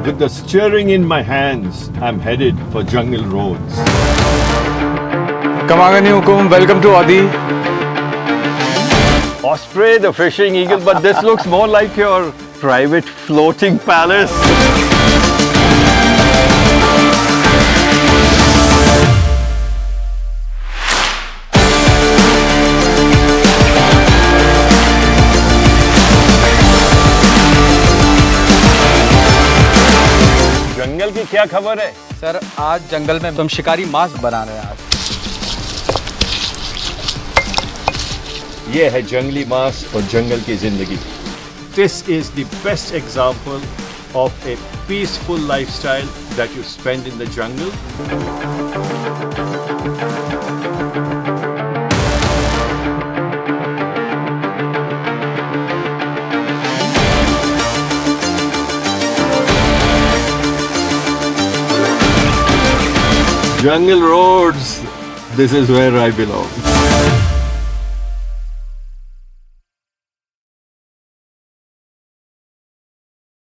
With the steering in my hands, I'm headed for jungle roads. Kamagani Hukum, welcome to Adi. Osprey, the fishing eagle, but this looks more like your private floating palace. जंगल की क्या खबर है? Sir आज जंगल में हम शिकारी mask बना रहे हैं आज। ये है जंगली मांस और जंगल की जिंदगी. This is the best example of a peaceful lifestyle that you spend in the jungle. Jungle roads, this is where I belong.